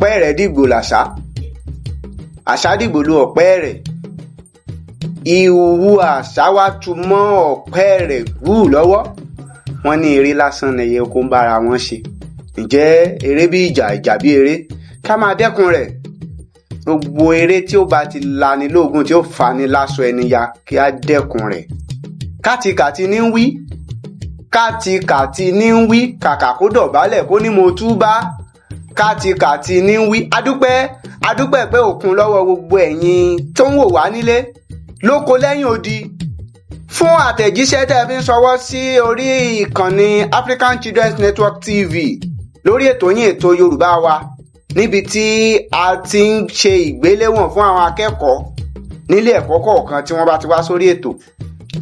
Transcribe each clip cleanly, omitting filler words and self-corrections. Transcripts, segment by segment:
ọ̀pẹ́ rẹ̀ dìgbò làṣà, àṣà dìgbò lu ọ̀pẹ́ rẹ̀, ìhùhù àṣà wá tu mọ́ ọ̀pẹ́ rẹ̀ wù lọ́wọ́. Wọ́n ní eré lásán nẹyẹ oko ń bára wọn ṣe. Ǹjẹ́ eré bí ìjà bí eré? Ká máa dẹ́kun rẹ̀. Gbogbo eré tí ó bá ti lani lóògùn tí ó fani láṣọ ẹni ya kí á dẹ́kun rẹ̀. Kàtìkàtì ní ń wí, kàtìkàtì ní ń wí, kàkà kó dọ̀bálẹ̀ kó ní mo túbá. Kàtìkàtì ní ń wí. Adúpẹ́ pé òkun lọ́wọ́ gbogbo ẹ̀yin tó ń wò wá nílé lóko lẹ́yìn odi. Fún àtẹ̀jíṣẹ́ tẹ́ fi ń ṣọwọ́ sí orí ìkànnì African Children's Network TV lórí ètò yín ètò Yorùbá wa, níbi tí a ti ń ṣe ìgbéléwọ̀n fún àwọn akẹ́kọ̀ọ́ nílé ẹ̀kọ́ kọ̀ọ̀kan tí wọ́n bá ti wá sórí ètò,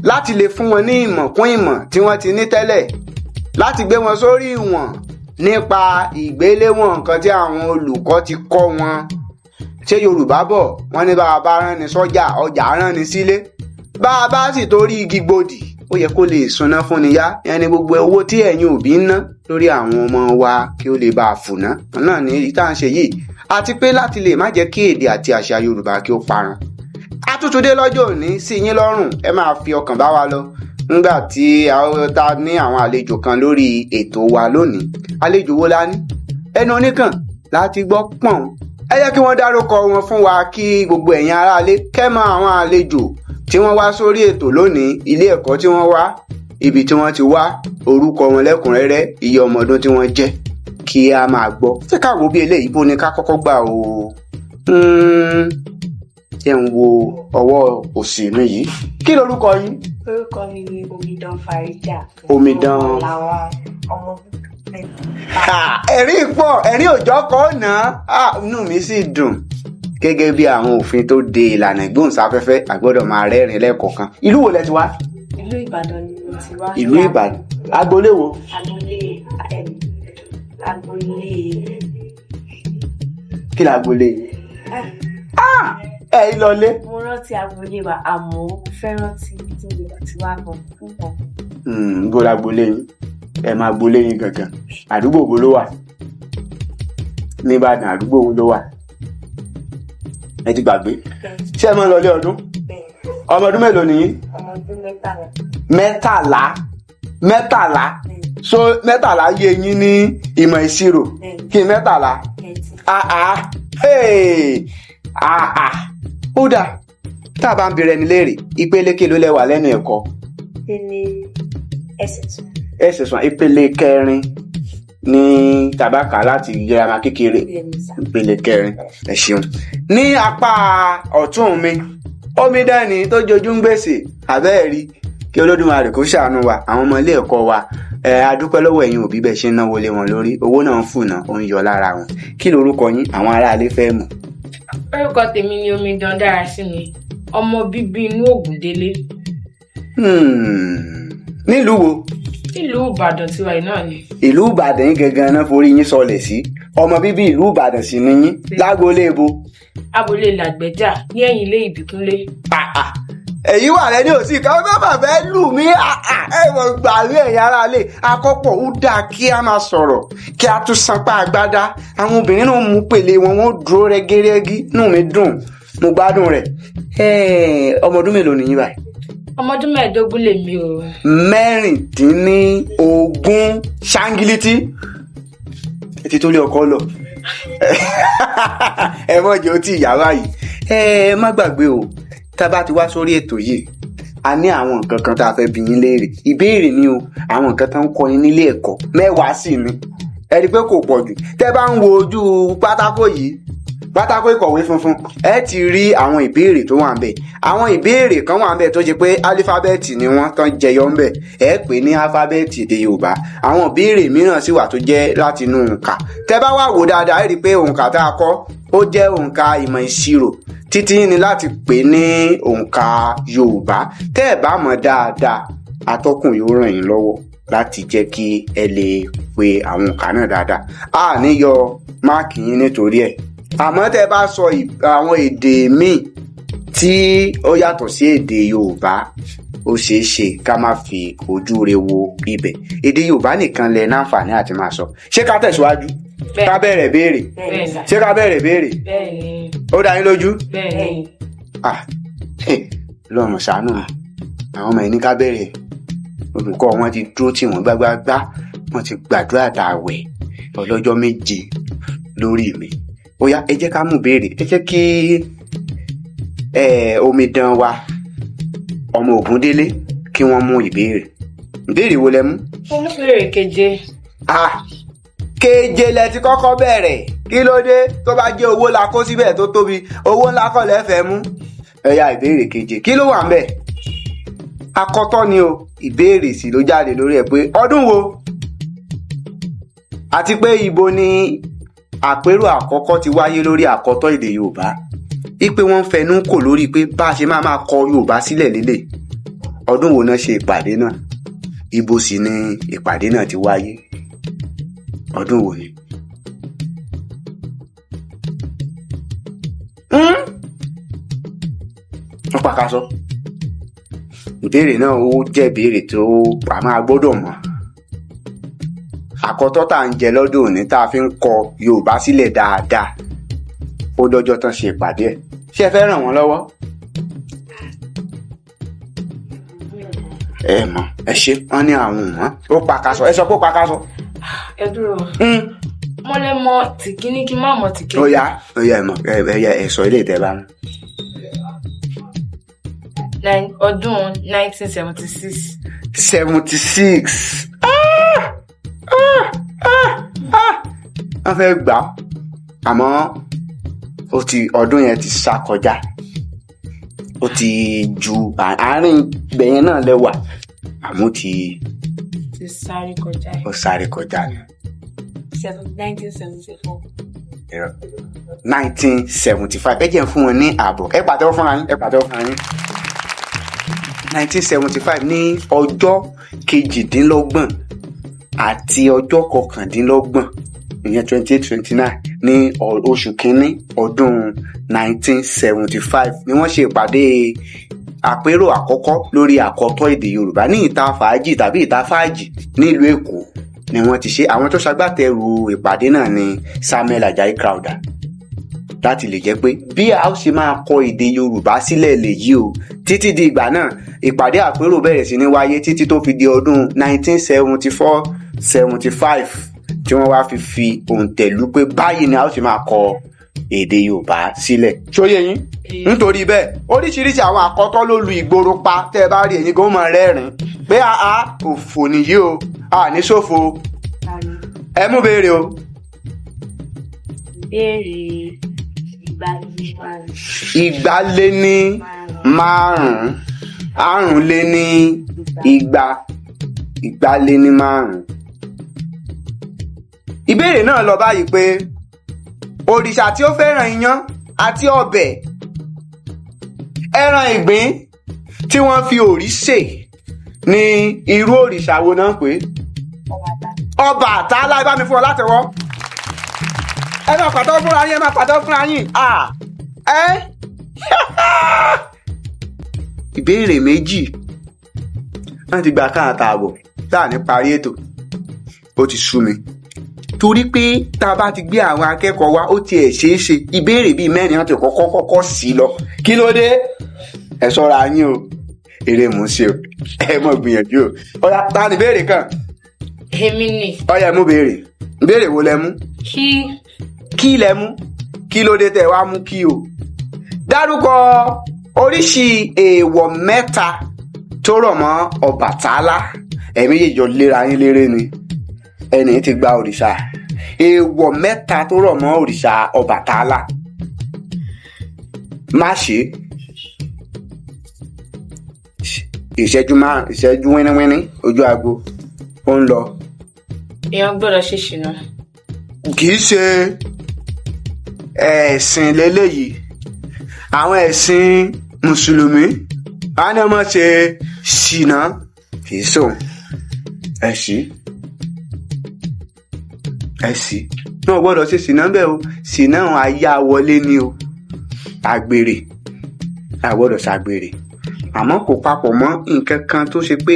láti lè fún wọn ní ìmọ̀ kún ìmọ̀ tí wọ́n ti ní tẹ́lẹ̀, láti gbé wọn sórí ìwọ̀n nípa ìgbéléwọ̀n nǹkan tí àwọn olùkọ́ ti kọ́ wọn. Ṣé Yorùbá bọ̀ wọ́n ní bá a bá rán ni sọ́jà, ọjà rán ni sílé. Bá a bá sì torí igi gbòdì, ó yẹ kó lè súná fún ni yá. Ẹni gbogbo owó tí ẹ̀yin òbí ń ná lórí àwọn ọmọ wa kí ó lè bá a fùná náà ní èyí tá à ń ṣe yìí, àti pé láti lè má jẹ́ kí èdè àti àṣà Yorùbá kí ó parun. Àtútúndé lọ́jọ́ òní sí yín lọ́rùn, ẹ máa fi ọkàn bá wa lọ nígbà tí ta ní àwọn àlejò kan lórí ètò wa lónìí. Àlejò wo la ní? Ẹnu oníkàn láti gbọ́ pọ̀n. Ẹ jẹ́ kí wọ́n dárúkọ wọn fún wa kí gbogbo ẹ̀yin aráalé kẹ́ mọ̀ àwọn àlejò tí wọ́n wá sórí ètò lónìí, ilé ẹ̀kọ́ tí wọ́n wá, ibi tí wọ́n ti wá, orúkọ wọn lẹ́kùnrẹ́rẹ́, iye ọmọ ọdún tí wọ́n jẹ́, kí a máa gbọ́. Ṣé ká wo bí eléyìí bó ni ká kọ́kọ́ gbà o? Ṣé ń wo ọwọ́ òsì mi yìí? Kí lorúkọ yín? Orúkọ mi ni Omidan Farida. Omidan. Làwọn ọmọ ẹ̀rín pọ̀, ẹ̀rín òjọ́ kan náà. Inú mi sì dùn. Gẹ́gẹ́ bí àwọn òfin tó de ìlànà ìgbóhùnsáfẹ́fẹ́, a gbọ́dọ̀ máa rẹ́rìn lẹ́ẹ̀kọ̀ọ̀kan. Ìlú wo lẹ ti wá? Ìlú Ìbàdàn ni mo ti wá. Ìlú Ìbàdàn. Agboolé wo? Agboolé. Kí ni agboolé? Ẹ ìlọlé. Mo rántí agboolé wa, àmọ́ mo fẹ́ rántí tí mo ti wá gan púpọ̀. Gbọ́dọ̀ agboolé yín. Ẹ máa gboolé yín gangan. Àdúgbò wo ló wà? Ní Ìbàdàn àdúgbò wo ló wà? Ẹ ti gbàgbé? Ṣé ẹ máa ń lọlé ọdún? Ọmọ ọdún mélòó nìyí? Ọmọ ọdún 13. 13? So 13 yé yín ní ìmọ̀ ìṣirò. Kí 13? Ó dà, tá a bá ń bèèrè ẹni léèrè, ìpele kí ló lẹ́wà lẹ́nu ẹ̀kọ́? SS1, ìpele kẹrin ní tàbákà láti girama kékeré, ìpele kẹrin. Ẹ ṣeun. Ní apá ọ̀tún mi, Omidan ni tó jojú ń gbèsè, àbẹ́ẹ̀rí, kí Olódùmarè kó ṣàánú wa, àwọn ọmọ ilé ẹ̀kọ́ wa. A dúpẹ́ lọ́wọ́ ẹ̀yin òbí bẹ́ẹ̀ ṣe ń náwó lé wọn lórí, owó náà ń fùnà, ó ń yọ lára wọn. Kí lorúkọ yín? Àwọn aráalé fẹ́ mọ̀. Orúkọ tèmi ni Omidan Dárasími, ọmọ bíbí inú Ògùndélé. Nílùú wo? Ìlú Ìbàdàn tiwa yìí náà ni. Ìlú Ìbàdàn yín gangan náà forí yín sọlẹ̀ sí. Ọmọ bíbí ìlú Ìbàdàn sì ni yín. Lágboolé ibo? Agboolé Làgbẹ́jà ní ẹ̀yìn ilé Ìbíkúnlé. Èyí wà lẹ́ni òsì kan bàbá fẹ́ lù mí. Ẹ̀wọ̀n gbà rí ẹ̀yin aráalé. Akọ́pọ̀ ó dáa kí a máa sọ̀rọ̀, kí a tún sanpá agbádá. Àwọn obìnrin náà mú pèlè wọn, wọ́n dúró rẹ́gẹ́rẹ́gí. Inú mi dùn, mo gbádùn rẹ̀. Ọmọ ọdún mélòó nìyí báyìí? Ọmọ ọdún 15 lèmi o. 16 ṣángílítì. Ẹ ti tó lé ọkọ lọ. Ẹ mọ̀ jẹ́ ó ti ìyàwó yìí. Ẹ má gbàgbé o, tá a bá ti wá sórí ètò yìí, a ní àwọn nǹkan kan tá a fẹ́ bi yín léèrè. Ìbéèrè ni o, àwọn nǹkan tó ń kọ́ yín nílé ẹ̀kọ́ 10 sì ni. Ẹ rí pé kò pọ̀ jù. Tẹ́ bá ń wo ojú pátákó yìí, pátákó ìkọ̀wé funfun, ẹ ti rí àwọn ìbéèrè tó wà ńbẹ̀. Àwọn ìbéèrè kan wà ńbẹ̀ tó jẹ́ pé álífábẹ́ẹ̀tì ni wọ́n tán jẹyọ ńbẹ̀. Ẹ pè ní álífábẹ́ẹ̀tì èdè Yorùbá. Àwọn ìbéèrè mìíràn sì wà tó jẹ́ láti inú òǹkà. Tẹ́ bá wá wò dáadáa, ẹ rí pé òǹkà tá a kọ́ ó jẹ́ òǹkà ìmọ̀ ìṣirò. Títí ni láti pè ní òǹkà Yorùbá. Tẹ́ ẹ bá mọ̀ dáadáa, atọ́kùn yóò ràn yín lọ́wọ́ láti jẹ́ kí ẹ lè pe àwọn òǹkà náà dáadáa. A ní yọ máàkì yín nítorí ẹ̀. Àmọ́ tẹ́ bá sọ àwọn èdè míì tí ó yàtọ̀ sí èdè Yorùbá, ó ṣeé ṣe ká má fi ojú re wo ibẹ̀. Èdè Yorùbá nìkan lẹ náǹfààní àti máa sọ. Ṣé ká tẹ̀síwájú? Ká bẹ̀rẹ̀ béèrè? Ṣé ká bẹ̀rẹ̀ béèrè? Ó dá yín lójú? Lọ́run ṣàánú mi. Àwọn ọmọ ẹni ká bẹ̀rẹ̀. Olùkọ́ wọn ti dúró tì wọ́n gbágbágbá. Wọ́n ti gbàdúrà àtàwẹ̀ ọlọ́jọ́ 7 lórí mi. Ó yá, ẹ jẹ́ ká mú béèrè. Ẹ jẹ́ kí omidan wa ọmọ Ògúndélé kí wọ́n mú ìbéèrè. Ìbéèrè wo lẹ mú? Ìbéèrè keje. Keje lẹ ti kọ́kọ́ bẹ̀rẹ̀. Kí ló dé? Tó bá jẹ́ owó la kó síbẹ̀ tó tóbi, owó ńlá kọ́ lẹ fẹ́ mú. Ẹ yá ìbéèrè keje. Kí ló wà ńbẹ̀? Àkọ́tọ́ ni o. Ìbéèrè sì ló jáde lórí ẹ̀ pé ọdún wo àti pé ibo ni àpérò àkọ́kọ́ ti wáyé lórí àkọ́tọ́ èdè Yorùbá. Ipe wọ́n fẹnu kò lórí pé bá a ṣe máa kọ Yorùbá sílẹ̀ lélẹ̀. Ọdún wo náà ṣe ìpàdé náà? Ibo sì ni ìpàdé náà ti wáyé? Ọdún wo ni? Wọ́n pàkásọ. Ìbéèrè náà ó jẹ́ ìbéèrè tó a máa gbọ́dọ̀ mọ̀. Àkọ́tọ́ tá ń jẹ lọ́dún òní tá a fi ń kọ Yorùbá sílẹ̀ dáadáa. Ó lọ́jọ́ tán ṣe ìpàdé ẹ̀. Ṣé ẹ fẹ́ ràn wọ́n lọ́wọ́? Ẹ mọ̀, ẹ ṣe wọ́n ní àwọn òun. Ó pàkásọ. Ẹ sọ pé ó pàkásọ. Ẹ dúró. Mo lè mọ tìkíní kí n má mọ tìkejì. Ó yá ẹ mọ̀ ẹ sọ ilé ìtẹ́ bá mú. Ọdún 1976. 76. Wọ́n fẹ́ gbà á àmọ́ ọdún yẹn ti sá kọjá. Ó ti ju àárín gbẹ̀yẹn náà lẹ́wà àmọ́ ti sáré kọjá. Ó sáré kọjá ni. 1974. 1975. Ẹ jẹ́ fún wọn ní ààbọ̀. Ẹ pàtẹ́wọ́ fúnra yín. 1975 ní ọjọ́ 28 àti ọjọ́ 29 ìyẹn 28-29 ní oṣù kínní ọdún 1975 ni wọ́n ṣe ìpàdé àpérò àkọ́kọ́ lórí àkọ́tọ́ èdè Yorùbá ní ìta fàájì tàbí ìta fàájì nílùú Èkó ni wọ́n ti ṣe. Àwọn tó ṣagbátẹrù ìpàdé náà ni Samuel Ajayi Crowther, láti lè jẹ́ pé bí a ó ṣe máa kọ èdè Yorùbá sílẹ̀ lèyí o. Títí di ìgbà náà ìpàdé àpérò bẹ̀rẹ̀ sí ní wáyé títí tó fi di ọdún 1974-75 tí wọ́n wá fi òǹtẹ̀lú pé báyìí ni a ó ṣe máa kọ èdè Yorùbá sílẹ̀. Ṣóyé yín? Nítorí bẹ́ẹ̀ oríṣiríṣi àwọn àkọ́tọ́ ló lu ìgboro pa. Tẹ́ ẹ bá rí ẹ̀yin gan máa rẹ́rìn pé òfò nìyí o, ní ṣòfò. Ẹ mú béèrè o. Béèrè igbalé ní márùn-ún, àrún lé ní igba, igbalé ní márùn-ún. Ìbéèrè náà lọ báyìí pé òrìṣà tí ó fẹ́ràn iyán àti ọbẹ̀, ẹran ìgbín tí wọ́n fi òrí sè ní irú òrìṣà wo náà pé? Ọbàtálá. Bá mi fún ọ látẹ̀wọ́. Ẹ máa pàtẹ́wọ́ fúnra yín, ẹ máa pàtẹ́wọ́ fúnra yín. Ìbéèrè méjì wọ́n ti gba káàtà àbọ̀ táà ní parí ètò. Ó ti sú mi torí pé tá a bá ti gbé àwọn akẹ́kọ̀ọ́ wa ó tiẹ̀ ṣeé ṣe ìbéèrè bíi 4 wọ́n ti kọ́kọ́ sí lọ. Kí ló dé? Ẹ ṣọ́ra yín o, eré mò ń ṣe o, ẹ mọ̀ gbìyànjú o. Ọ̀yá, ta ni béèrè kan? Èmi ni. Ọ̀yá, mú béèrè. Béèrè wo lẹ mú? Kí lẹ mú? Kí ló dé tẹ́ wá mú kí o? Dárúkọ oríṣi èèwọ̀ 3 tó rọ̀ mọ́ Ọbàtálá. Ẹ̀mí yíyọ léra yín léré ni. Ẹni tí gba òrìṣà. Èèwọ̀ 3 tó rọ̀ mọ́ òrìṣà Ọbàtálá. Má ṣe. Ìṣẹ́jú wíníwíní ojú aago ó ń lọ. Èèyàn gbọ́dọ̀ ṣe ṣìnà. Kì í ṣe ẹ̀sìn lélẹ́yìí. Àwọn ẹ̀sìn Mùsùlùmí á ní ọmọ ṣe ṣìnà. Kì í sòun. Ẹ̀sì náà gbọ́dọ̀ ṣe ṣìnà bẹ́ẹ̀ o. Ṣìnà ayá wọlé ni o. Àgbèrè a gbọ́dọ̀ ṣàgbèrè. àmọ́ kò papọ̀ mọ́ nǹkan kan tó ṣe pé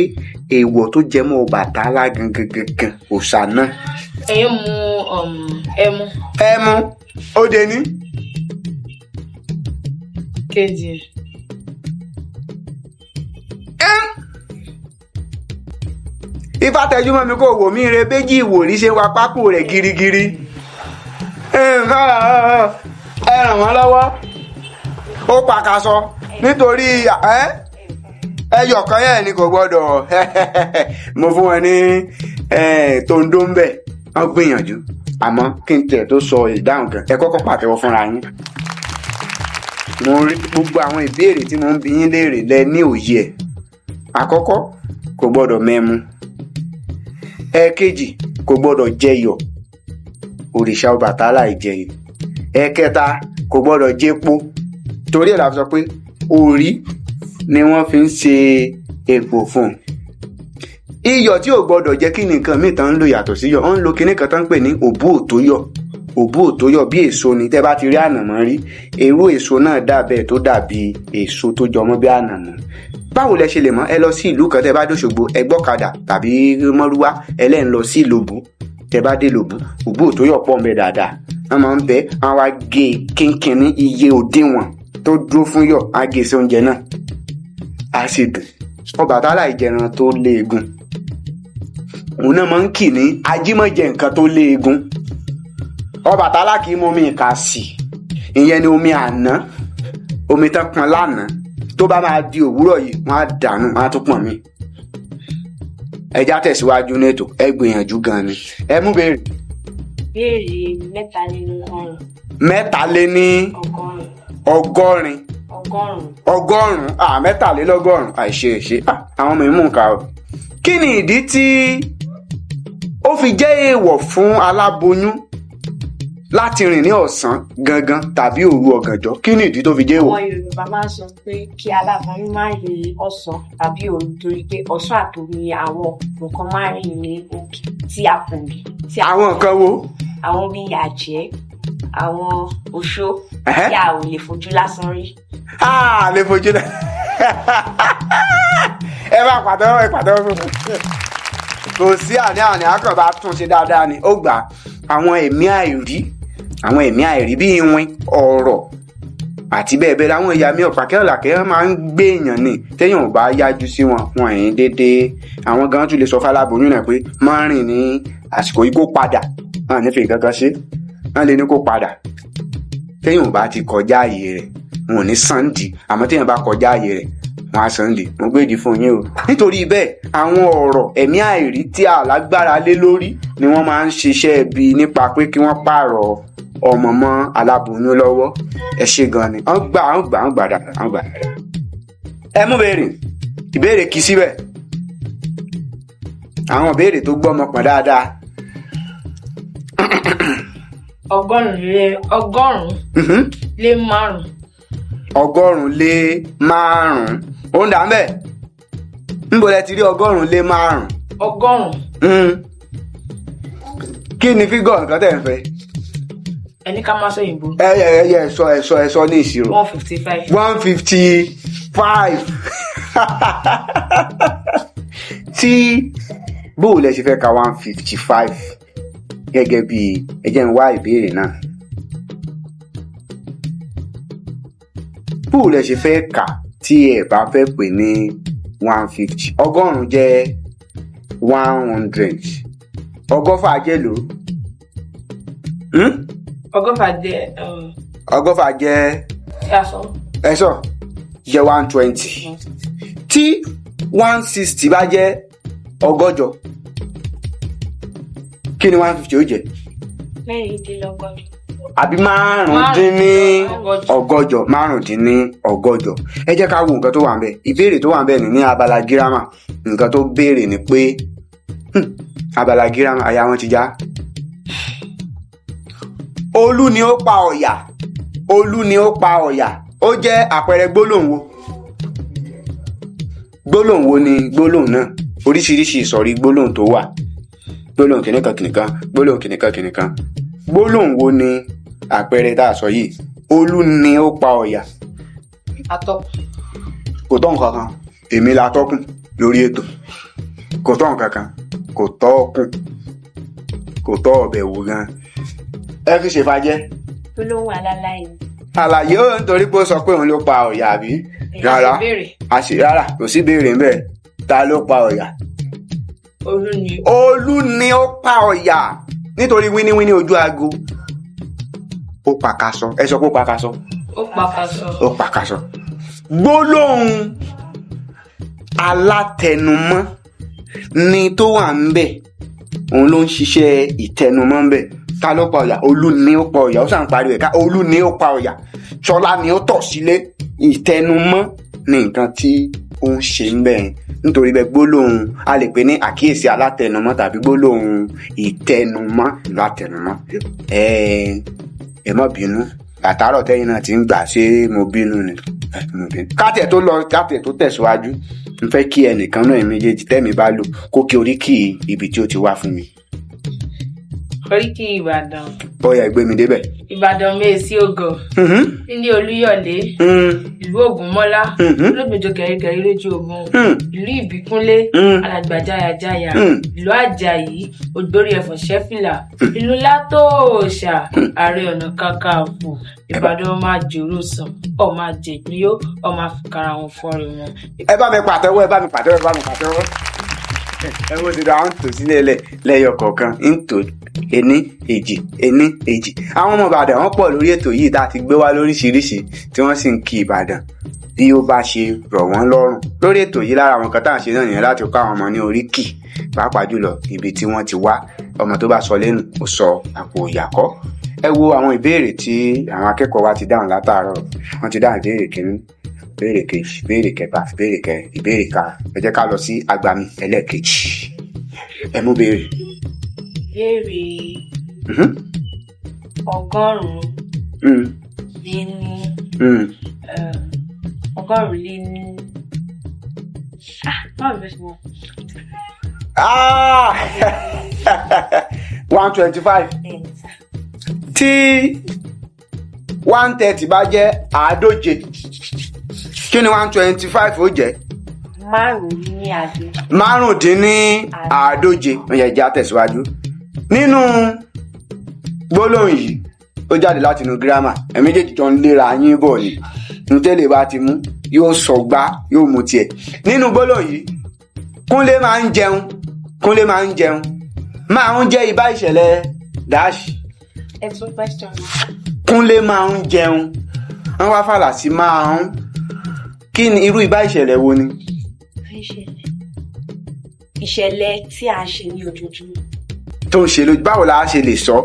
èèwọ̀ tó jẹ mọ́ Ọbàtálá gangan òòṣà náà. ẹ̀yin mu ẹmu. ẹmu ó dé ní. kejì. Ifá tẹjúmọ́ mi kò wò mí re béjì ìwòrí ṣe wa pákó rẹ̀ girigiri. ẹ ràn wọ́n lọ́wọ́ ó pàkàṣọ nítorí ẹyọ kan yẹn ni kò gbọ́dọ̀ mo fún wọn ní tòǹdó ń bẹ̀ wọ́n gbìyànjú àmọ́ kí n tẹ̀ tó sọ ìdáhùn kan ẹ kọ́kọ́ pàtẹ́wọ́ fúnra yín. mo rí gbogbo àwọn ìbéèrè tí mo ń bi yín léèrè lẹ ní òye ẹ̀. àkọ́kọ́ kò gbọ́dọ̀ mẹ́mu. ẹ̀ẹ̀kejì kò gbọ́dọ̀ jẹyọ̀ òrìṣà Ọbàtálá ìjẹyọ̀. ẹ̀ẹ̀kẹta kò gbọ́dọ̀ jẹpo torí ẹ̀ la fi sọ pé orí ni wọ́n fi ń ṣe epo fún un. iyọ̀ tí ò gbọ́dọ̀ jẹ́ kí nìkan míì tán ń lò yàtọ̀ sí yọ̀ wọ́n ń lo kinní kan tán ń pè ní òbú òtóyọ̀. òbú òtóyọ̀ bí èso ni tẹ́ bá ti rí ànàmọ́ rí irú èso náà dàbẹ̀ tó dàbí èso tó jọmọ́ bí ànàmọ́. báwo lẹ ṣe lè mọ̀ ẹ lọ sí ìlú kan tẹ́ bá dóṣogbo ẹ gbọ́kadà tàbí mọ́rúwá ẹlẹ́ń lọ sí Ìlòbù tẹ́ bá dé Ìlòbù òbú òtóyọ̀ pọ̀ ń bẹ dáadáa wọ́n máa ń bẹ wọ́n wá gé kínkín ní iye òdiwọ̀n tó dúró fún yọ̀ á gé sí oúnjẹ náà á sì dùn. Ọbàtálá ìjẹran tó léegun òun náà máa ń kì ní ajímọ̀jẹ nǹkan tó léegun. Ọbàtálá kì í mú omi ìka sí ìyẹn ni omi àná omi tán pọn lánàá tó bá máa di òwúrọ̀ yìí wọ́n á dànù wọ́n á tún pọ̀n mí. ẹja tẹ̀síwájú nètò ẹ gbìyànjú gan ni ẹ mú béèrè. béèrè mẹ́taléníọgọ́rùn. ọgọ́rin. mẹ́tàlélọ́gọ́rùn àìṣe àwọn ọmọ ìmú nǹkan o. kí ni ìdí tí ó fi jẹ́ èèwọ̀ fún aláboyún láti rìn ní ọ̀sán gangan tàbí òru ọ̀gànjọ́? kí ni ìdí tó fi jẹ́ èèwọ̀? àwọn Yorùbá máa ń sọ pé kí aláboyún má rìn ọ̀sán tàbí òru torí pé ọ̀sán àtòru ni àwọn nǹkan máa ń rìn ní òkè tí a kò rí. àwọn nǹkan wo? àwọn bíi àjẹ́ àwọn oṣó tí a ò lè fojú lásán rí. lè fojú náà ẹ bá pàtẹ́wọ́ fún mi. kò sí àní àkànbá tún ṣe dáadáa ni ó gbà àwọn ẹ̀mí àìrí bí iwin ọ̀rọ̀ àti bẹ́ẹ̀ bẹ́ẹ̀ láwọn ìyá mi ọ̀pá kẹ́ọ̀làkẹ́ máa ń gbé èèyàn ní téèyàn ò bá yájú sí wọn ẹ̀yìn déédéé àwọn gan tún lè sọ fáláboyún náà pé máa rìn ní àsìkò yìí kó padà wọn nífẹ̀ẹ́ kankan ṣe wọn lè ní kó padà téèyàn ò bá ti kọjá ààyè rẹ̀ wọn ò ní sànńdì àmọ́ téèyàn bá kọjá ààyè rẹ̀ wọn á sànńdì mo gbèdì fún yín o. nítorí bẹ́ẹ̀ àwọn ọ̀rọ̀ ẹ̀mí àìrí tí a lágbára lé lórí ni wọ́n máa ń ṣiṣẹ́ bí nípa pé kí wọ́n pààrọ̀ ọmọ mọ́ aláboyún lọ́wọ́. ẹ ṣe gan ni wọ́n gbà dáadáa. ẹ mú ìbéèrè kì í síbẹ̀ àwọn ìbéèrè tó gbọ́ ọmọ pọ̀ dáadáa. ọgọ́rùn-ún lé márùn-ún. 105 ó ń dà mẹ́ níbo lẹ ti rí 105. 100. kí ni fígọ̀ nǹkan tẹ̀ ń fẹ́? ẹni ká máa sọ òyìnbó. ẹ̀sọ́ ní ìṣirò. 155. 155. tí bóò lẹ ṣe fẹ́ ka 155 gẹ́gẹ́ bí ẹ jẹ́ n wá ìbéèrè náà. bóò lẹ ṣe fẹ́ kà tí ẹ bá fẹ́ pè ní 150. ọgọ́rùn-ún jẹ́ 100. ọgọ́fà jẹ́ lò. ọgọ́fà jẹ́. ọgọ́fà jẹ́. ẹ̀sọ́ jẹ́ 120. tí 160 bá jẹ́ ọgọ́jọ kí ni 150 ó jẹ́? mẹ́rìndínlọ́gọ́jọ. àbí márùndínlọ́gọ́jọ. ẹ jẹ́ ká wo nǹkan tó wà ńbẹ̀. ìbéèrè tó wà ńbẹ̀ ní abala gírámà nǹkan tó béèrè ni pé abala gírámà àyà wọn ti já. olú ni ó pa ọ̀yà ó jẹ́ àpẹẹrẹ gbólóhùn wo? gbólóhùn wo ni gbólóhùn náà? oríṣiríṣi ìsọ̀rí gbólóhùn tó wà. gbólóhùn kìnìkan gbólóhùn kìnìkan. gbólóhùn wo ni àpẹẹrẹ tá a sọ yìí? olú ni ó pa ọ̀yà. kò tọ́ nǹkan kan èmi la tọ́kùn lórí ètò kò tọ́ nǹkan kan kò tọ́ ọkùn kò tọ́ ọbẹ̀ wò gan ẹ fi ṣèfàjẹ́. Gbólóhùn aláláì. àlàyé ó nítorí pé ó sọ pé òun ló pa ọ̀yà àbí. rárá rárá kò sí béèrè ńbẹ̀ ta ló pa ọ̀yà. Olú ni ó pa ọ̀yà nítorí wíníwíní ojú aago ó pàkàsọ ẹ sọ pé ó pàkàsọ. ó pàkàsọ. gbólóhùn alátẹnumọ́ ni tó wà ńbẹ̀ òun ló ń ṣiṣẹ́ ìtẹnumọ́ ńbẹ̀. ta ló pa ọ̀yà? Olú ni ó pa ọ̀yà ó sàn pariwo ẹ̀ka Olú ni ó pa ọ̀yà Ṣọlá ni ó tọ̀ sílé. ìtẹnumọ́ ni nǹkan tí ó ń ṣe ńbẹ̀ nítorí bẹ́ẹ̀ gbólóhùn a lè pè ní àkíyèsí alátẹnumọ́ tàbí gbólóhùn ìtẹnumọ́ látẹnumọ́. ẹ má bínú àtàárọ̀ tẹ́yìn náà ti ń gbà ṣé mo bínú ni. kátẹ̀ tó tẹ̀síwájú n fẹ́ kí ẹnìkan náà méjèèjì tẹ́mi bá lò kó kí oríkì ibi tí ó ti wá fún mi. Oríkì Ìbàdàn. Ó yá gbé mi débẹ̀. Ìbàdàn mèsì ògò. Nílé Olúyọ̀lé. Ìlú Ògúnmọ́lá. Olóògbèjọ kẹ̀ríkẹ̀rí lójú ogun. Ìlú Ìbíkúnlé. Alàgbà jáyàjáyà. Ìlú Àjàyí. Ògbórí ẹ̀fọ̀n ṣẹ́fìlà. Ìlú Látòòṣà. Ààrẹ Ọ̀nà Kakanfò. Ìbàdàn máa jòrò sàn. Ọmọ àjègbíyó. Ọmọ àfikàrà wọn fọ́rin wọn. ẹ bá mi pàtẹ́wọ́. ẹ wo ti da àwọn tò sílẹ̀ lẹ́yọ kọ̀ọ̀kan ń tò ení èjì. àwọn ọmọ Ìbàdàn wọ́n pọ̀ lórí ètò yìí tá a ti gbé wá lóríṣiríṣi tí wọ́n sì ń kí Ìbàdàn bí ó bá ṣe rọ̀ wọ́n lọ́rùn lórí ètò yìí. lára àwọn nǹkan tá à ń ṣe náà nìyẹn láti kọ́ àwọn ọmọ ní oríkì pàápàá jùlọ ibi tí wọ́n ti wá. ọmọ tó bá sọ lẹ́nu ó sọ àpò ìyàkọ́. ẹ wo àwọn ìbéèrè tí àwọn akẹ́kọ̀ọ́ wa ti dáhùn látàárọ̀. wọ́n ti dáhùn ìbéèrè kìíní, ìbéèrè kejì, ìbéèrè kẹta, ìbéèrè kẹrin, ìbéèrè karùn-ún. ẹ jẹ́ ká lọ sí agbami ẹlẹ́ẹ̀kejì. ẹ mú béèrè. Béèrè 100 lé ní 100 lé ní báwo ló ṣe mọ̀? 125. tí 130 bá jẹ́ àádóje kí ni 125 ó jẹ́? márùndínláàádóje. ó yẹ jẹ́ àtẹ̀síwájú. nínú gbólóhùn yìí ó jáde láti inú gírámà ẹ méjèèjì jọ ń léra yín bọ̀ ni ntẹ́lẹ̀ bá ti mú yóò sọgbá yóò mú tiẹ̀. nínú gbólóhùn yìí Kúnlé máa ń jẹun máa ń jẹ́ ibà ìṣẹ̀lẹ̀ dáàṣì. Kúnlé máa ń jẹun wọ́n wá fàlà sí máa ń. kí ni irú ibà ìṣẹ̀lẹ̀ wo ni? ìṣẹ̀lẹ̀ tí a ṣe ní ojoojúmọ́. tó ń ṣe lójú báwo la ṣe lè sọ?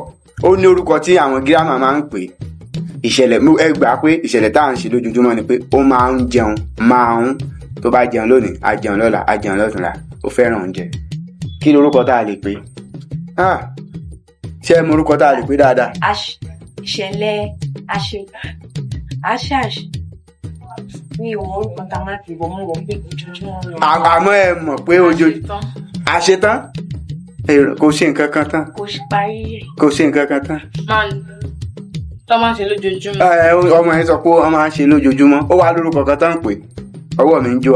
ó ní orúkọ tí àwọn gírámà máa ń pè. ìṣẹ̀lẹ̀ ẹ gbà pé ìṣẹ̀lẹ̀ tá à ń ṣe lójoojúmọ́ ni pé ó máa ń jẹun máa ń. tó bá jẹun lónìí á jẹun lọ́la á jẹun lọ́tùnla ó fẹ́ràn oúnjẹ. kí ni orúkọ tá a lè pè? ṣé ẹ mọ orúkọ tá a lè pè dáadáa? ìṣẹ̀lẹ̀ àṣàṣ mi ò mọ orúkọ tá a máa fi bọ̀ mọ́ wọ́n pé ojoojúmọ́ lọ. àmọ́ ẹ mọ̀ pé àṣetán kò ṣe nǹkan kan tán. kò ṣe nǹkan kan tán. tó máa ń ṣe lójoojúmọ́. ọmọ yẹn sọ pé wọ́n máa ń ṣe lójoojúmọ́ ó wá lórúkọ kan tán pé ọwọ́ mi ń jó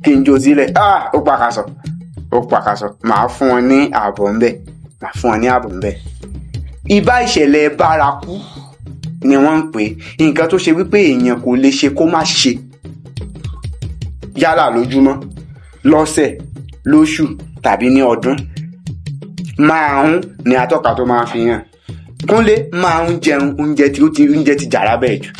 kí n jó sílẹ̀ ó pàkàsọ màá fún ọ ní ààbọ̀ ńbẹ̀ ibà ìṣẹ̀lẹ̀ bárakú ni wọ́n ń pè nǹkan tó ṣe wípé èèyàn kò lè ṣe kó má ṣe yálà lójúmọ́ lọ́sẹ̀ lóṣù tàbí ní ọdún. máa ń ní atọ́ka tó máa fi hàn. Kúnlé máa ń jẹun oúnjẹ ti jàrá bẹ́ẹ̀ jù.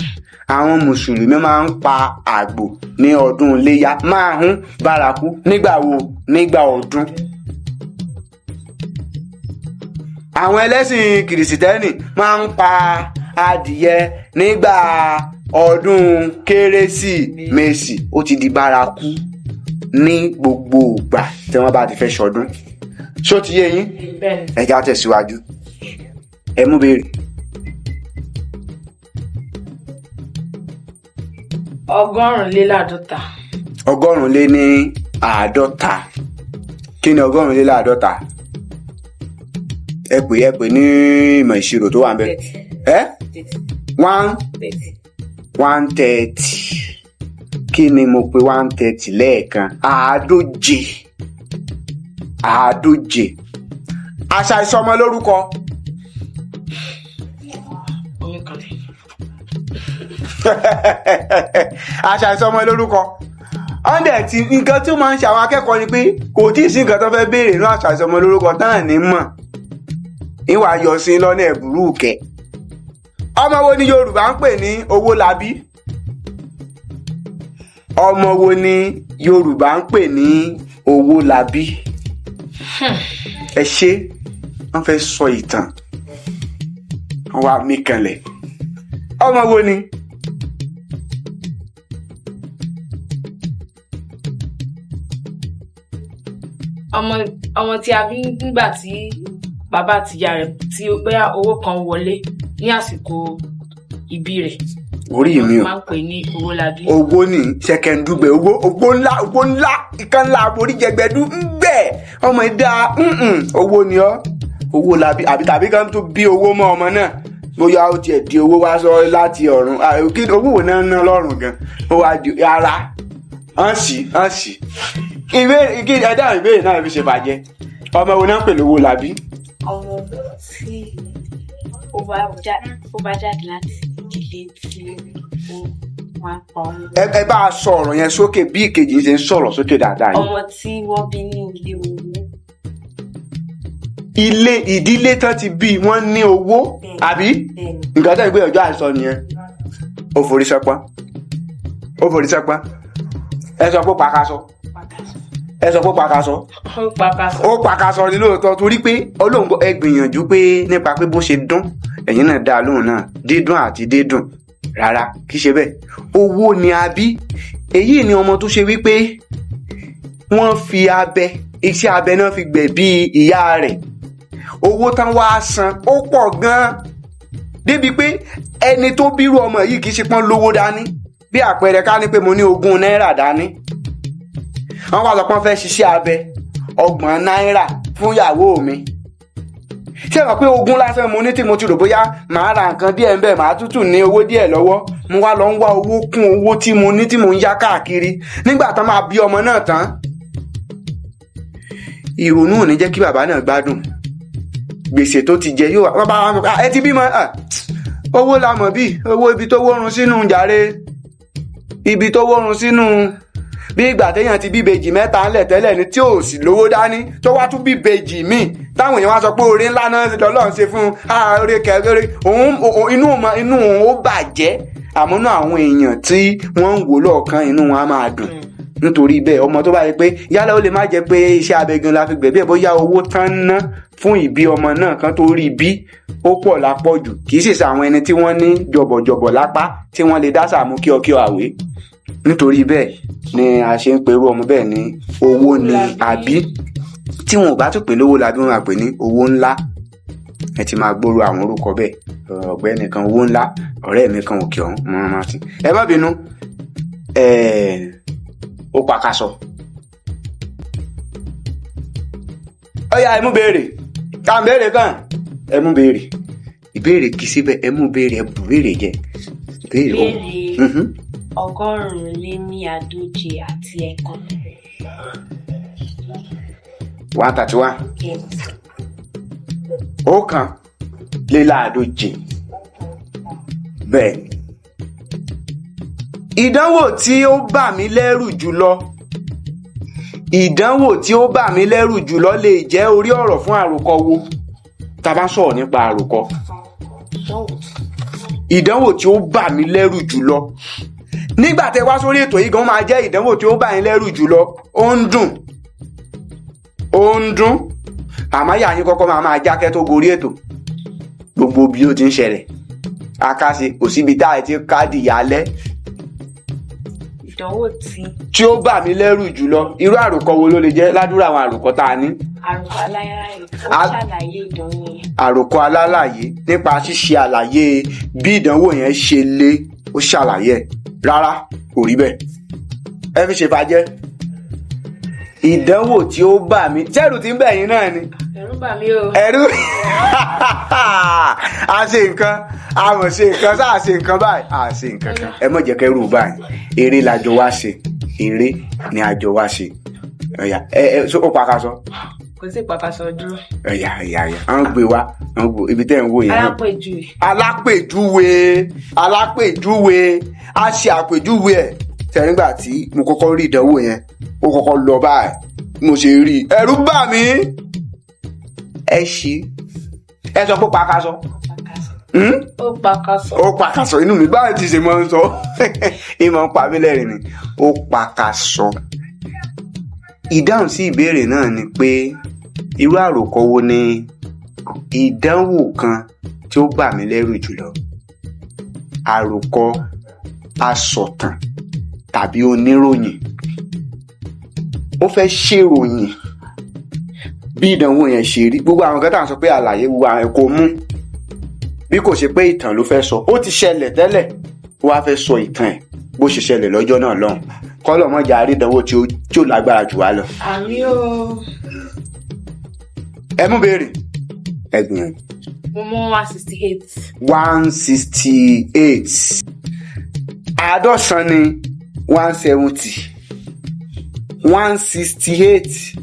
Àwọn mùsùlùmí máa ń pa àgbò ní ọdún iléyá. Máa ń bárakú nígbà wo? Nígbà ọdún. Àwọn ẹlẹ́sìn kìrìsìtẹ́nì máa ń pa adìyẹ nígbà ọdún kérésìmesì. Ó ti di bárakú ní gbogbo ìgbà tí wọ́n bá ti fẹ́ ṣọdún. Ṣó ti yé yín? Ẹ já tẹ̀síwájú. Ẹ mú béèrè. 150. 150. Kí ni 150? Ẹ pè ní ìmọ̀ ìṣirò tó wà ń bẹ̀. 130. Kí kí ni mo pe 130 lẹ́ẹ̀kan? àádóje. àṣà ìsọmọ lórúkọ. àṣà ìsọmọ lórúkọ. ọ̀ndẹ̀ tí nǹkan tí ó máa ń ṣe àwọn akẹ́kọ̀ọ́ ni pé kò tí ì sí nǹkan tó fẹ́ béèrè ní àṣà ìsọmọ lórúkọ tán ní mọ̀. ìwà yọ sí lọ́nà ẹ̀bùrú kẹ̀. ọmọ wo ni Yorùbá ń pè ní Owólabí? ọmọ wo ni Yorùbá ń pè ní Owólabí? ẹ ṣe wọ́n fẹ́ sọ ìtàn wọ́n wá mí kanlẹ̀. ọmọ wo ni? ọmọ tí a bí nígbà tí bàbá àti ìyá rẹ̀ tí bóyá owó kan wọlé ní àsìkò ìbí rẹ̀. orí mi o máa ń pè ní Owólabí. owó ní ṣẹkẹndúgbẹ owó ńlá ìkan ńlá aboríjẹgbẹdú ńgbẹ ọmọ ìdá owó ni ọ Owólabí àbí tàbí kan tó bí owó mọ́ ọmọ náà bóyá ó tiẹ̀ di owó wá sọ láti ọ̀run owó wo náà ná lọ́rùn gan ó wá di ara hàn sí ìbéèrè kí ẹ̀dá ìbéèrè náà fi ṣe bàjẹ́. ọmọ wo náà ń pè l'Owólabí? ọmọ tí ó bá jáde láti ìdílé tí wọ́n pa ọmọ. ẹ bá a sọ ọ̀rọ̀ yẹn sókè bí ìkejì ṣe ń sọ̀rọ̀ sókè dáadáa yìí. ọmọ tí wọ́n bí ní ilé owó. ìdílé tán ti bí wọ́n ní owó àbí nǹkan tó ń gbé ọjọ́ àìsàn nìyẹn. ó forí sọpá ẹ sọ pé pàkàṣọ. ó pàkàṣọ ní lóòótọ́ torí pé olóńgbò ẹ gbìyànjú pé nípa pé bó ṣe dún ẹ̀yin náà dá lóhùn náà dídùn àti dídùn rárá kì í ṣe bẹ́ẹ̀. owó ni a bí. èyí ni ọmọ tó ṣe wípé wọ́n fi iṣẹ́ abẹ náà fi gbẹ̀bí ìyá rẹ̀. owó tán wá san ó pọ̀ gan-an débi pé ẹni tó bírú ọmọ yìí kì í ṣe pọ́n lówó dání. bí àpẹẹrẹ ká ní pé mo ní 20 náírà dání wọ́n wá sọ pé wọ́n fẹ́ ṣiṣẹ́ abẹ 30 náírà fún ìyàwó mi. ṣé mọ̀ pé 20 lásán mo ní tí mo ti rò bóyá màá ra nǹkan díẹ̀ ń bẹ̀ màá tútù ní owó díẹ̀ lọ́wọ́ mo wá lọ ń wá owó kún owó tí mo ní tí mo ń yá káàkiri nígbà tán máa bí ọmọ náà tán. ìrònú ò ní jẹ́ kí bàbá náà gbádùn gbèsè tó ti jẹ yóò wá bá wa ẹ ti bímọ owó la mọ̀ bí owó ibi tó wórun sínú jàre ibi tó wórun sínú bí ìgbà téèyàn ti bí ìbejì 3 ńlẹ̀ tẹ́lẹ̀ ni tí ò sì lówó dání tó wá tún bí ìbejì míì táwọn èèyàn wá sọ pé oore ńlá náà lọ́lọ́run ṣe fún oore kẹrẹrẹ inú òun ó bàjẹ́ àmọ́ náà àwọn èèyàn tí wọ́n ń wò lọ́ọ̀kan inú wọn á máa dùn nítorí bẹ́ẹ̀ ọmọ tó bá yẹ pé yálà ó lè má jẹ́ pé iṣẹ́ abẹ gan la fi gbẹ̀bí ẹ̀ bóyá owó tán ná fún ìbí ọmọ náà kan tó rí bí ó pọ̀ lápọ̀jù kì í sì ṣe àwọn ẹni tí wọ́n ní jọ̀bọ̀jọ̀bọ̀ lápá tí wọ́n lè dá sàmú kíọkíọ àwé nítorí bẹ́ẹ̀ ni a ṣe ń perú ọmọ bẹ́ẹ̀ ní owó ni àbí tí wọn ò bá tún pè lówó labí wọn máa pè ní owó ńlá. ẹ ti máa gbóró àwọn orúkọ bẹ́ẹ̀ ọ̀gbẹ́ni kan owó ńlá ọ̀rẹ́ mi kan òkè ọ̀hún mọ́ máa ti ẹ má bínú ó pàkàṣọ. ọ̀yá ẹ mú béèrè ká ń béèrè kàn ẹ mú béèrè ìbéèrè kì í síbẹ̀ ẹ mú béèrè ẹ bù béèrè jẹ béèrè ọ̀hún. 131 àti ẹ̀kan. 131. Yes. 131. Bẹ́ẹ̀. Ìdánwò tí ó bà mí lẹ́rù jùlọ. Ìdánwò tí ó bà mí lẹ́rù jùlọ lè jẹ́ orí ọ̀rọ̀ fún àròkọ wo? Tá bá sọ̀rọ̀ nípa àròkọ. Ìdánwò tí ó bà mí lẹ́rù jùlọ. Nígbà tẹ́ wá sórí ètò yìí gan máa jẹ́ ìdánwò tí ó bà yín lẹ́rù jùlọ. Ó ń dùn. Àmọ́ yà yín kọ́kọ́ máa jákẹ́ tó gorí ètò. Gbogbo bí ó ti ń ṣẹlẹ̀. Akáṣe kò síbi tá ẹ ti káàdì yálẹ́. Ìdánwò tí ó bà mí lẹ́rù jùlọ. Irú àròkọ wo ló lè jẹ́ ládùúrà àwọn àròkọ tá a ní? Àròkọ alálàyé ó ṣàlàyé ìdánwò yẹn. Àròkọ alálàyé nípa ṣíṣe àlàyé bí ìdánwò yẹn ṣe lé ó ṣàlàyé ẹ̀. Rárá kò rí bẹ́ẹ̀ ẹ fi ṣe fàjẹ́ ìdánwò tí ó bà mí ṣẹ́rù tí ń bẹ̀ yín náà ni. Ẹ̀rù bà mí o. ẹ̀rù a ṣe nǹkan a mọ̀ ṣe nǹkan sáà ṣe nǹkan báyìí a ṣe nǹkan kan ẹ mọ̀ jẹ́ kẹ́rù báyìí eré lájọ wá ṣe eré ni àjọ wá ṣe ọ̀yà ó pàkàṣọ. Kò sí ìpàkàṣọ dúró. ọ̀yà àwọn gbé wa àwọn gbé ibi tẹ́ ń wò yẹn. alápèjúwe a ṣe àpèjúwe ẹ̀ tẹ̀rígbà tí mo kọ́kọ́ rí ìdánwò yẹn ó kọ́kọ́ lọ báyìí mo ṣe rí ẹ̀rù bà mí. ẹ ṣí ẹ sọ pé pàkàṣọ. Ó pàkàṣọ inú mi báyìí ti ṣe máa ń sọ ìmọ̀ ń pa mí lẹ́rìn ni ó pàkàṣọ. ìdáhùn sí ìbéèrè náà ni pé irú àròkọ wo ni ìdánwò kan tí ó bà mí lẹ́rù jùlọ àròkọ asọ̀tàn tàbí oníròyìn ó fẹ́ ṣèròyìn bí ìdánwò yẹn ṣe rí gbogbo àwọn kan tá à ń sọ pé àlàyé gbogbo àwọn ẹ̀kọ́ mú bí kò ṣe pé ìtàn ló fẹ́ sọ ó ti ṣẹlẹ̀ tẹ́lẹ̀ ó wá fẹ́ sọ ìtàn ẹ̀ bó ṣe ṣẹlẹ̀ lọ́jọ́ náà lọ́hùn kọ́lọ̀ mọ́jà àrídánwò tí ó lágbára jù wá lọ. àmì o. ẹ mú béèrè ẹ gbìyànjú. mo mú 168. 168 àádọ́sán ni 170 168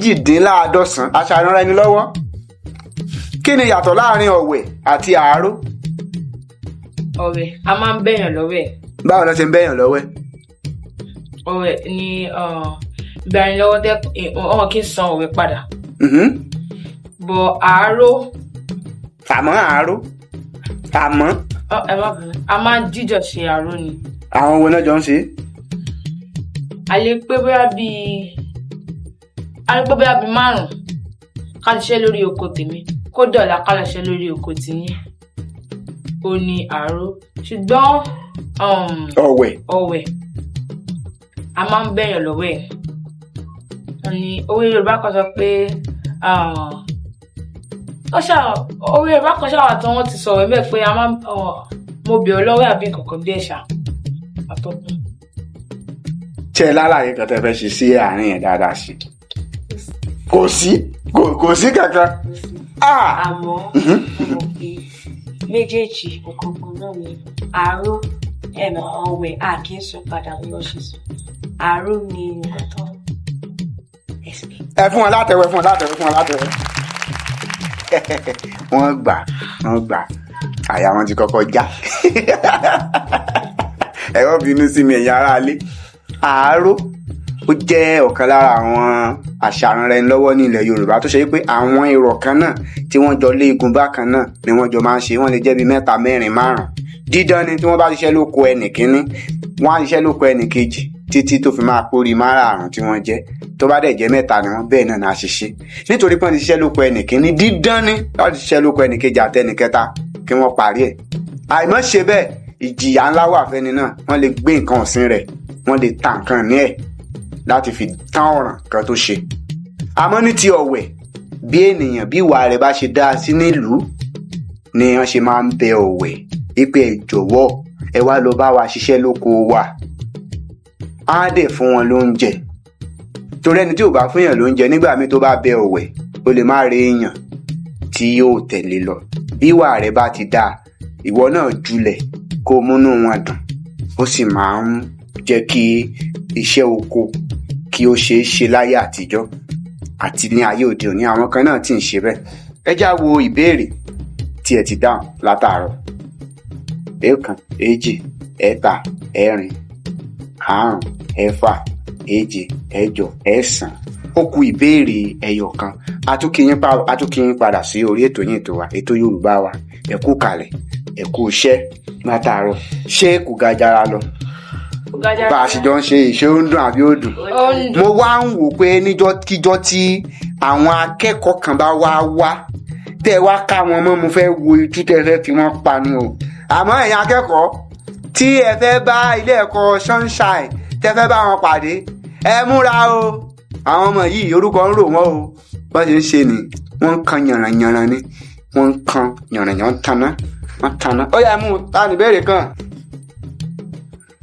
méjìdínláàádọ́sán aṣàrán ẹni lọ́wọ́. Kí ni yàtọ̀ láàrin ọ̀wẹ̀ àti àáró? Ọ̀wẹ̀ a máa ń bẹ̀yàn lọ́wẹ̀. Báwo ló ṣe ń bẹ̀yàn lọ́wẹ̀? Ọ̀wẹ̀ ni ìbẹ̀rẹ̀ lọ́wọ́ tẹ́ ọmọ kí n san ọ̀wẹ̀ padà. Bọ̀ àáró. Àmọ́ àáró. Àmọ́. Ẹ má bẹ̀rẹ̀ a máa ń jíjọ ṣe àáró ni. Àwọn wo náà jọ ń ṣe? A lè pé bóyá bíi 5 ká lè ṣe lórí oko tèmi kó dọ̀la ká lè ṣe lórí oko tìyín ó ní àáró ṣùgbọ́n ọ̀wẹ̀ a máa ń bẹ̀yàn lọ́wọ́ ẹ̀ ní òwe Yorùbá kan sọ pé òwe Yorùbá kan ṣàwà tí wọ́n ti sọ̀rọ̀ ẹ̀ pé a máa mo bẹ̀ ọ́ lọ́wọ́ àbí kankan bí ẹ̀ṣà àtọ́kùn. Ṣé ẹ lálàyé kan tẹ́ fẹ́ ṣe sí àárín yẹn dáadáa sí? Kò sí kankan. Àmọ́ méjèèjì òkùnkùn náà ni àáró ọ̀wẹ̀ kì í sùn padà bí wọ́n ṣe sùn àáró ni nǹkan tó ẹ fún wọn látẹ̀wẹ́ wọ́n gbà àyà wọn ti kọ́kọ́ já ẹ wọ́n bínú sí mi ẹ̀yin aráalé. Àáró ó jẹ́ ọ̀kan lára àwọn àṣàránrẹnilọ́wọ́ ní ilẹ̀ Yorùbá tó ṣe pé àwọn irọ̀ kan náà tí wọ́n jọ léegun bákan náà ni wọ́n jọ máa ń ṣe wọ́n lè jẹ́ bíi 3, 4, 5 dídán ni tí wọ́n bá ṣiṣẹ́ lóko ẹnì kíní wọ́n á ṣiṣẹ́ lóko ẹnì kejì títí tó fi máa pórí 5 tí wọ́n jẹ́ tó bá dẹ̀ jẹ́ 3 ni wọ́n bẹ́ẹ̀ náà náà ṣiṣẹ́ nítorí pé wọ́n ti ṣiṣẹ́ lóko ẹnì kíní dídán ni láti ṣiṣẹ́ lóko ẹnì kejì àtẹnì kẹta kí wọ́n parí ẹ̀ àìmọ́ ṣe bẹ́ẹ̀ ìjìyà ńlá wà fẹ́ni náà wọ́n lè gbé nǹkan ọ̀sìn rẹ̀ wọ́n lè ta nǹkan ní ẹ̀ láti fi tán ọ̀ràn kan tó ṣe. Àmọ́ ní ti ọ̀wẹ̀ bí ènìyàn bí ìwà rẹ̀ bá ṣe dáa sí nílùú ni wọ́n ṣe máa ń bẹ ọ̀wẹ̀ wípé ẹ jọ̀wọ́ ẹ wá lọ bá wa ṣiṣẹ́ lóko wa á dẹ̀ fún wọn lóúnjẹ torí ẹni tí ò bá fún èèyàn lóúnjẹ nígbà míì tó bá bẹ ọ̀wẹ̀ ó lè má rí èèyàn tí yóò tẹ̀lé lọ bí ìwà rẹ̀ bá ti dáa ìwọ náà jùlẹ̀ kó múnú wọn dùn ó sì máa ń jẹ́ kí iṣẹ́ oko kí ó ṣeé ṣe láyé àtijọ́ àti ní ayé òde òní àwọn kan náà tí ń ṣe bẹ́ẹ̀. Ẹ já wo ìbéèrè tí ẹ ti dáhùn látàárọ̀. 1, 2, 3, 4, 5, 6, 7, 8, 9. Ó kù ìbéèrè ẹyọ kan. A tún kí yín padà sí orí ètò yín ètò wa ètò Yorùbá wa ẹ kú kalẹ̀ ẹ kú iṣẹ́ látàárọ̀ ṣé kò gajara lọ bá a ṣe jọ ń ṣe ìṣe ó ń dùn àbí ó dùn. Mo wá ń wò pé níjọ́ tí àwọn akẹ́kọ̀ọ́ kan bá wá tẹ́ wá ká wọn mọ́ mo fẹ́ wo itú tẹ́ fẹ́ fi wọ́n pa ni o. Àmọ́ ẹ̀yin akẹ́kọ̀ọ́ tí ẹ fẹ́ bá ilé ẹ̀kọ́ Sunshine tẹ́ fẹ́ bá wọn pàdé ẹ múra o. Àwọn ọmọ yìí orúkọ ń rò wọ́n o bọ́n ṣe ń ṣe ni wọ́n ń kan yànrànyànràn ni wọ́n ń kan yànrànyàn tanná wọ́n tanná. Ó yá mú ta ní ìbéèrè kan.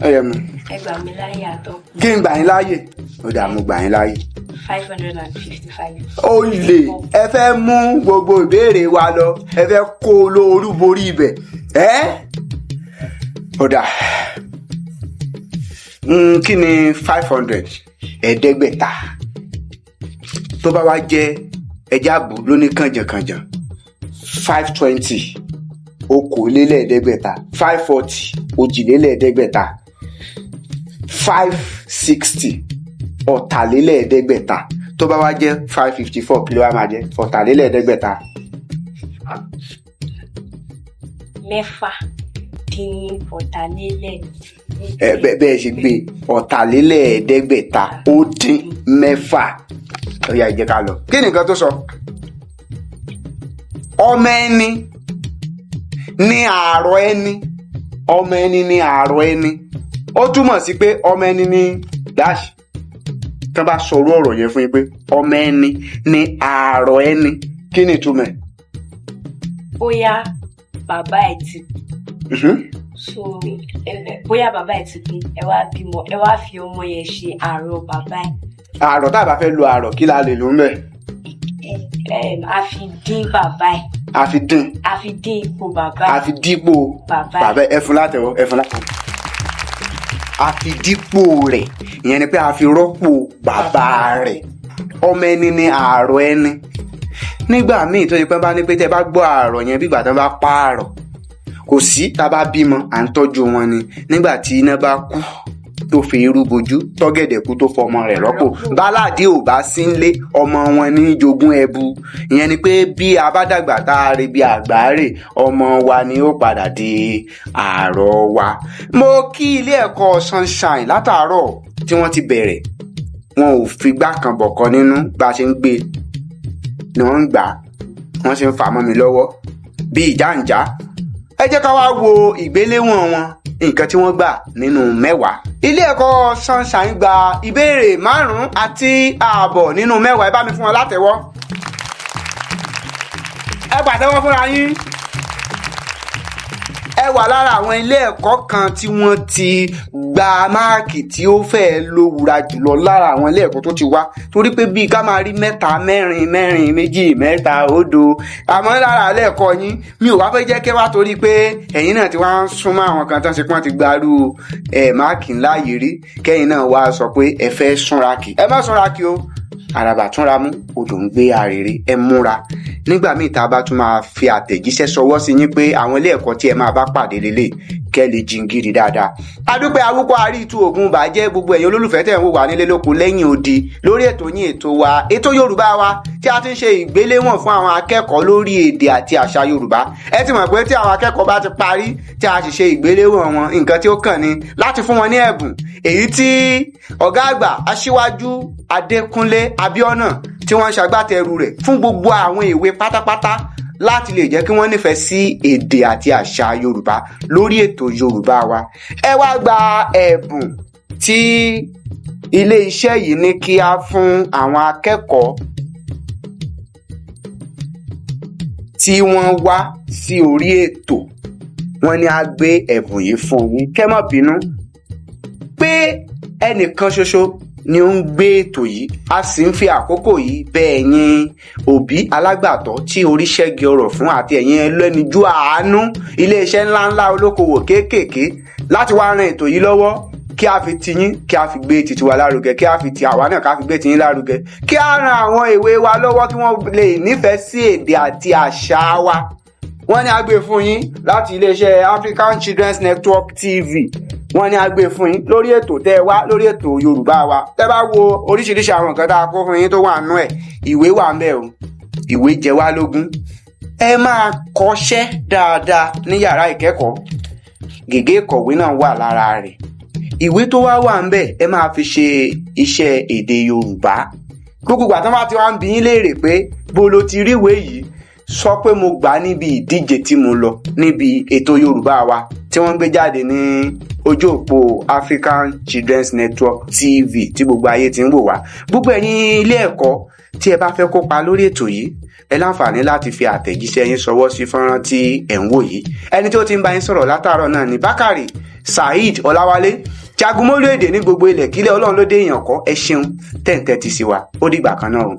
Ó yá mú. Ẹ gbà mí láyè àtọ́. Kí n gbà yín láàyè? Ó dà mo gbà yín láàyè. 555. Ó lè ẹ fẹ́ mú gbogbo ìbéèrè wa lọ, ẹ fẹ́ kó olóoru borí ibẹ̀. Ó dà. Kí ni 500 ẹ̀ẹ́dẹ́gbẹ̀ta? Tó bá wá jẹ́ ẹja bù lóní kànjànkànjàn 520 okòólélẹ́ẹ̀ẹ́dẹ́gbẹ̀ta, 540 òjìlélẹ́ẹ̀ẹ́dẹ́gbẹ̀ta, 560 ọ̀tàlélẹ́ẹ̀ẹ́dẹ́gbẹ̀ta. Tó bá wá jẹ́ 554 kí ló wá máa jẹ́ ọ̀tàlélẹ́ẹ̀ẹ́dẹ́gbẹ̀ta. Mẹ́fà dín ọ̀tàlélẹ́ẹ̀ẹ́dẹ́gbẹ̀ta. Bẹ́ẹ̀ ṣe gbé ọ̀tàlélẹ́ẹ̀ẹ́dẹ́gbẹ̀ta ó dín mẹ́fà. Ó yá jẹ́ ká lọ. Kí ni nǹkan tó sọ? Ọmọ ẹni ní àárọ̀ ẹni. Ọmọ ẹni ní àárọ̀ ẹni. Ó túmọ̀ sí pé ọmọ ẹni ní dáṣì. Tí wọ́n bá sọ̀rọ̀ ọ̀rọ̀ yẹn fún yín pé ọmọ ẹni ní àárọ̀ ẹni, kí ni ìtumọ̀ ẹ̀? Bóyá bàbá ẹ̀ ti so bóyá bàbá ẹ̀ ti kú, ẹ wá bímọ, ẹ wá fi ọmọ yẹn ṣe àárọ̀ bàbá ẹ̀. Àárọ̀ tá a bá fẹ́ lo àárọ̀ kí la lè lò ń bẹ̀? A fi dín bàbá ẹ̀. A fi dín. A fi dín ipò bàbá ẹ̀. A fi dípò bàbá ẹ̀. Ẹ fún látẹ̀wọ́, ẹ fún látẹ̀wọ́. A fi dípò rẹ̀, ìyẹn ni pé a fi rọ́pò bàbá rẹ̀. Ọmọ ẹni ní àárọ̀ ẹni. Nígbà míì tó ṣe pé bá ní pé tẹ́ bá gbọ́ àárọ̀ yẹn bí ìgbà tán bá pààrọ̀. Kò sí tá bá bímọ à ń tọ́jú wọn ni. Nígbà tí iná bá kú tó fi irú bojú, tọ́gẹ̀dẹ̀ kú tó fọmọ rẹ̀ rọ́pò. Bálàdé ò bá sí nílé, ọmọ wọn ní jogún ẹbu. Ìyẹn ni pé bí a bá dàgbà tá a rí bí àgbáre, ọmọ wa ni ó padà di àárọ̀ wa. Mo kí ilé ẹ̀kọ́ Sunshine látàárọ̀ tí wọ́n ti bẹ̀rẹ̀. Wọn ò figbá kan bọ̀kan nínú bá a ṣe ń gbé ni wọ́n ń gbà. Wọ́n ṣe ń fà mọ́ mi lọ́wọ́ bí ìjàǹjà. Ẹ jẹ́ ká wá wo ìgbéléwọ̀n wọn, nǹkan tí wọ́n gbà nínú 10. Ilé ẹ̀kọ́ Sunshine gba ìbéèrè 5.5 nínú 10. Ẹ bá mi fún wọn látẹ̀wọ́. Ẹ pàtẹ́wọ́ fúnra yín. Ẹ wà lára àwọn ilé ẹ̀kọ́ kan tí wọ́n ti gba máàkì tí ó fẹ́ lówùra jùlọ lára àwọn ilé ẹ̀kọ́ tó ti wá. Torí pé bíi ká máa rí 3, 4, 2, 3, 0. Àmọ́ lára ilé ẹ̀kọ́ yín mi ò wá fẹ́ jẹ́ kẹ́ wá torí pé ẹ̀yin náà ti wá ń súnmọ́ àwọn kan tán ṣe pọ́n ti gbarú máàkì ńlá yìí rí. Kẹ́yìn náà wá sọ pé ẹ fẹ́ súnra kì. Ẹ má súnra kì o. Àràbà túnra mú, odò ń gbé arèrè. Ẹ múra. Nígbà míì tá a bá tún máa fi àtẹ̀jíṣẹ́ ṣọwọ́ sí yín pé àwọn ilé ẹ̀kọ́ tí ẹ máa bá pàdé lélẹ̀ kẹ́ lè jingiri dáadáa. Adúpẹ́ awúkọ àríìtú ògùn bàjẹ́ gbogbo ẹ̀yin olólùfẹ́ tẹ̀ ń wò wá nílé lóko lẹ́yìn odi lórí ètò yín ètò wa ètò Yorùbá wa tí a ti ń ṣe ìgbéléwọ̀n fún àwọn akẹ́kọ̀ọ́ lórí èdè àti àṣà Yorùbá. Ẹ ti mọ̀ pé tí àwọn akẹ́kọ̀ọ́ bá ti parí tí a sì ṣe ìgbéléwọ̀n wọn, nǹkan tí ó kàn ni láti fún wọn ní ẹ̀bùn èyí tí ọ̀gá àgbà Aṣíwájú Adékúnlé Abíọ́nà tí wọ́n ń ṣagbátẹrù rẹ̀ fún gbogbo àwọn èwe pátápátá láti lè jẹ́ kí wọ́n nífẹ̀ẹ́ sí èdè àti àṣà Yorùbá lórí ètò Yorùbá wa. Ẹ wá gba ẹ̀bùn tí ilé iṣẹ́ yìí ní kí á fún àwọn akẹ́kọ̀ọ́ tí wọ́n wá sí orí ètò. Wọ́n ní á gbé ẹ̀bùn yìí fún yín. Kẹ́ má bínú pé ẹnìkan ṣoṣo ni ó ń gbé ètò yìí. A sì ń fi àkókò yìí bẹ̀ ẹ̀yin òbí alágbàtọ́ tí orí ṣẹ́gi ọrọ̀ fún àti ẹ̀yin ẹlẹ́nijú àánú iléeṣẹ́ ńláńlá olókoòwò kéékèèké láti wá ran ètò yìí lọ́wọ́ kí a fi tiyín kí a fi gbé titiwa lárugẹ, kí a fi ti àwa náà ká fi gbé tiyín lárugẹ, kí a ran àwọn èwe wa lọ́wọ́ kí wọ́n lè nífẹ̀ẹ́ sí èdè àti àṣà wa. Wọ́n ní a gbé fún yín láti iléeṣẹ́ African Children's Network TV. Wọ́n ní a gbé fún yín lórí ètò tẹ́ wá lórí ètò Yorùbá wa. Tẹ́ bá wo oríṣiríṣi àwọn nǹkan tá a kó fún yín tó wà nú ẹ̀, ìwé wà ń bẹ̀ o. Ìwé jẹ wá lógún. Ẹ máa kọ́ṣẹ́ dáadáa ní yàrá ìkẹ́kọ̀ọ́. Gègé ìkọ̀wé náà wà lára rẹ̀. Ìwé tó wà ń bẹ̀ ẹ máa fi ṣe iṣẹ́ èdè Yorùbá. Gbogbo ìgbà tí wọ́n bá ti wá ń bi yín léèrè pé bó lo ti rí ìwé yìí, sọ pé mo gbà níbi ìdíje tí mo lọ níbi ètò Yorùbá wa tí wọ́n gbé jáde ní ojú òpó African Children's Network TV tí gbogbo ayé ti ń wò wá. Gbogbo ẹ̀yin ilé ẹ̀kọ́ tí ẹ bá fẹ́ kópa lórí ètò yìí, ẹ láǹfààní láti fi àtẹ̀jíṣẹ́ yín ṣọwọ́ sí fọ́nrán tí ẹ̀ ń wò yìí. Ẹni tí ó ti ń bá yín sọ̀rọ̀ látàárọ̀ náà ni Bákàrè Saheed Ọláwálé, jagunmólú èdè ní gbogbo ilẹ̀ kílẹ̀ Ọlọ́run ló dé èèyàn kọ́. Ẹ ṣeun tẹ̀ ń tẹ́tí sí wa, ó dìgbà kan náà o.